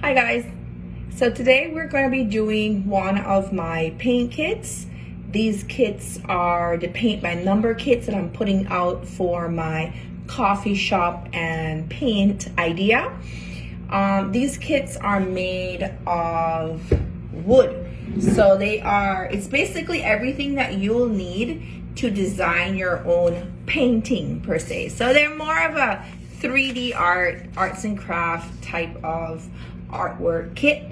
Hi guys, so today we're going to be doing one of my paint kits. These kits are the paint by number kits that I'm putting out for my coffee shop and paint idea. These kits are made of wood, so it's basically everything that you'll need to design your own painting per se. So they're more of a 3D arts and craft type of artwork kit.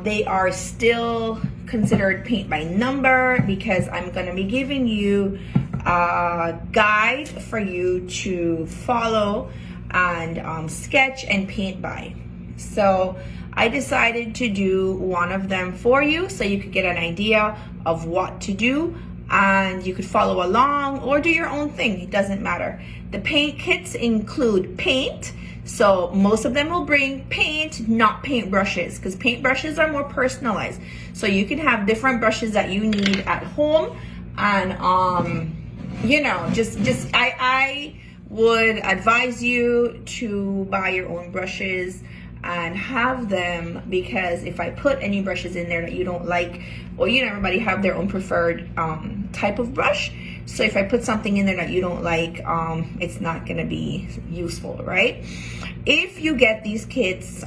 They are still considered paint by number because I'm going to be giving you a guide for you to follow and sketch and paint by. So I decided to do one of them for you so you could get an idea of what to do and you could follow along or do your own thing. It doesn't matter. The paint kits include paint. So most of them will bring paint, not paint brushes, because paint brushes are more personalized. So you can have different brushes that you need at home, and I would advise you to buy your own brushes and have them, because if I put any brushes in there that you don't like, or everybody have their own preferred type of brush. So if I put something in there that you don't like, it's not gonna be useful, right? If you get these kits,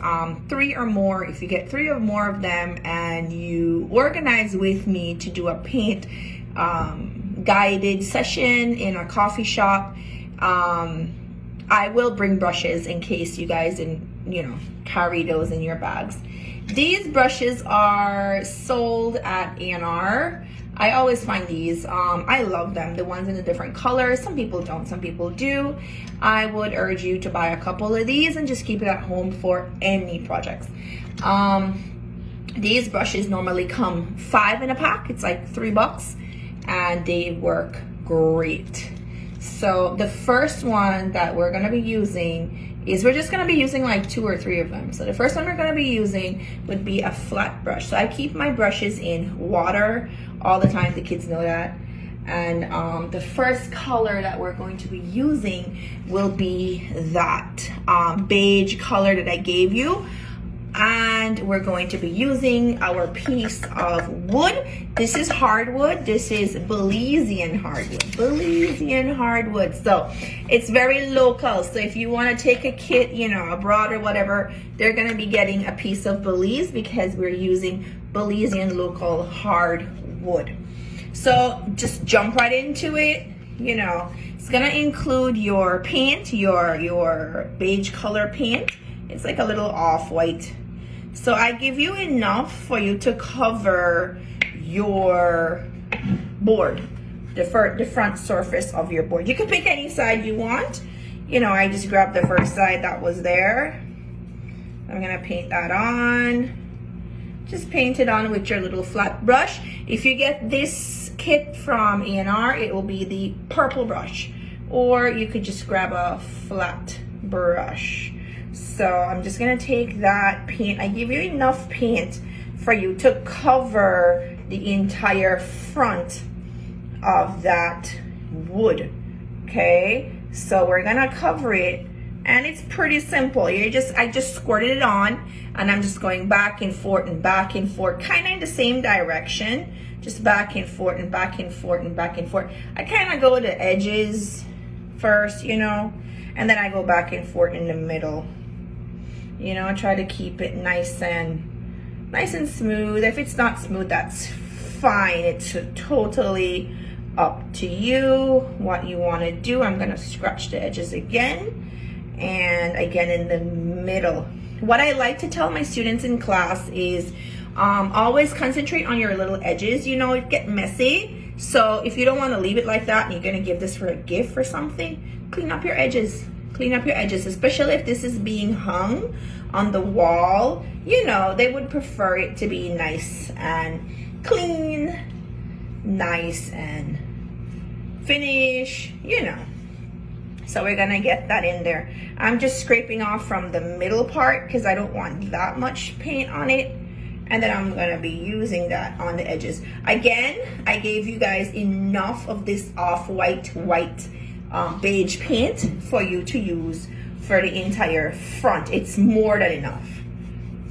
three or more, if you get three or more of them and you organize with me to do a paint guided session in a coffee shop, I will bring brushes in case you guys carry those in your bags. These brushes are sold at AR. I always find these. I love them. The ones in the different colors. Some people don't, some people do. I would urge you to buy a couple of these and just keep it at home for any projects. These brushes normally come 5 in a pack. It's like $3 and they work great. So the first one that we're gonna be using is, we're just gonna be using like 2 or 3 of them. So the first one we're gonna be using would be a flat brush. So I keep my brushes in water all the time, the kids know that. And the first color that we're going to be using will be that beige color that I gave you. And we're going to be using our piece of wood. This is hardwood. This is Belizean hardwood. Belizean hardwood. So it's very local. So if you want to take a kit, abroad or whatever, they're going to be getting a piece of Belize because we're using Belizean local hardwood. So just jump right into it. It's going to include your paint, your beige color paint. It's like a little off-white. So I give you enough for you to cover your board, the front surface of your board. You can pick any side you want. I just grabbed the first side that was there. I'm gonna paint that on. Just paint it on with your little flat brush. If you get this kit from AR, it will be the purple brush, or you could just grab a flat brush. So I'm just gonna take that paint. I give you enough paint for you to cover the entire front of that wood. Okay, so we're gonna cover it, and it's pretty simple. I just squirted it on, and I'm just going back and forth and back and forth, kind of in the same direction, just back and forth and back and forth and back and forth. I kind of go to the edges first, and then I go back and forth in the middle. I try to keep it nice and smooth. If it's not smooth, that's fine. It's totally up to you what you want to do. I'm gonna scratch the edges again and again in the middle. What I like to tell my students in class is always concentrate on your little edges. It get messy. So if you don't want to leave it like that and you're gonna give this for a gift or something, clean up your edges. Clean up your edges, especially if this is being hung on the wall. They would prefer it to be nice and clean, nice and finish, So we're gonna get that in there. I'm just scraping off from the middle part because I don't want that much paint on it. And then I'm gonna be using that on the edges. Again, I gave you guys enough of this off-white, beige paint for you to use for the entire front. It's more than enough.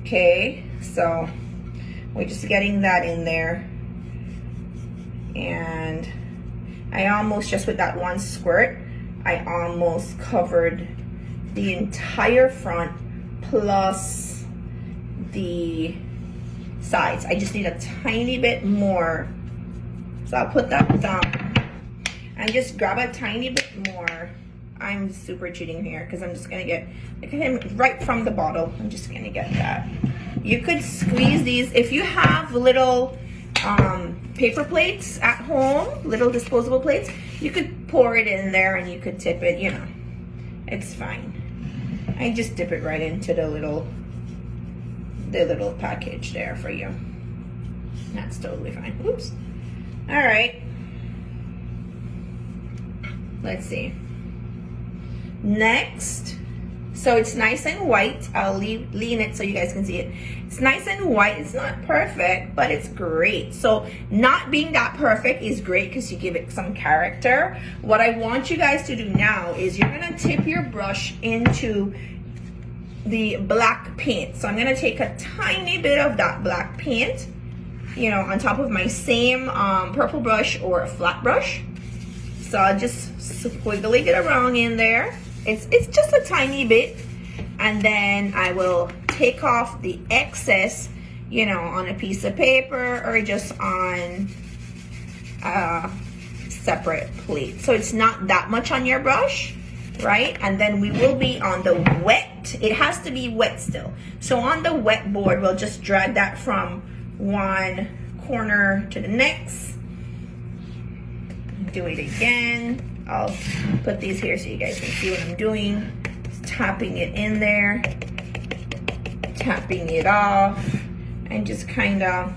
Okay, so we're just getting that in there. And I almost, just with that one squirt, I almost covered the entire front plus the sides. I just need a tiny bit more. So I'll put that down and just grab a tiny bit more. I'm super cheating here because I'm just gonna get, look at him right from the bottle. I'm just gonna get that. You could squeeze these if you have little paper plates at home, little disposable plates. You could pour it in there and you could tip it, you know, it's fine. I just dip it right into the little package there for you. That's totally fine. Oops. All right. Let's see. Next, so it's nice and white. I'll lean it so you guys can see it. It's nice and white. It's not perfect, but it's great. So not being that perfect is great because you give it some character. What I want you guys to do now is you're gonna tip your brush into the black paint. So I'm gonna take a tiny bit of that black paint, you know, on top of my same purple brush or a flat brush. So I'll just squiggly it around in there. It's just a tiny bit, and then I will take off the excess, you know, on a piece of paper or just on a separate plate. So it's not that much on your brush, right? And then we will be on the wet. It has to be wet still. So on the wet board, we'll just drag that from one corner to the next. Do it again. I'll put these here so you guys can see what I'm doing. Just tapping it in there, tapping it off, and just kind of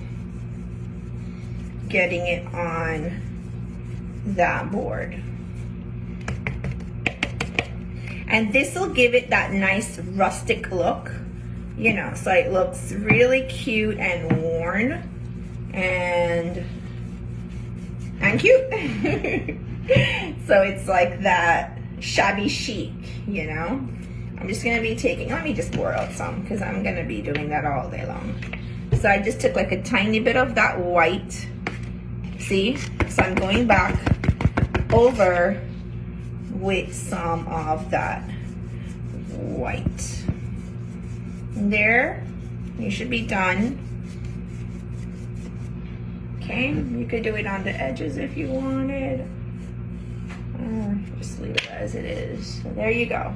getting it on that board. And this will give it that nice rustic look, you know, so it looks really cute and worn and cute. So it's like that shabby chic, you know. I'm just gonna be taking, let me just pour out some because I'm gonna be doing that all day long. So I just took like a tiny bit of that white, see? So I'm going back over with some of that white. There, you should be done. Okay, you could do it on the edges if you wanted. Or just leave it as it is. So there you go.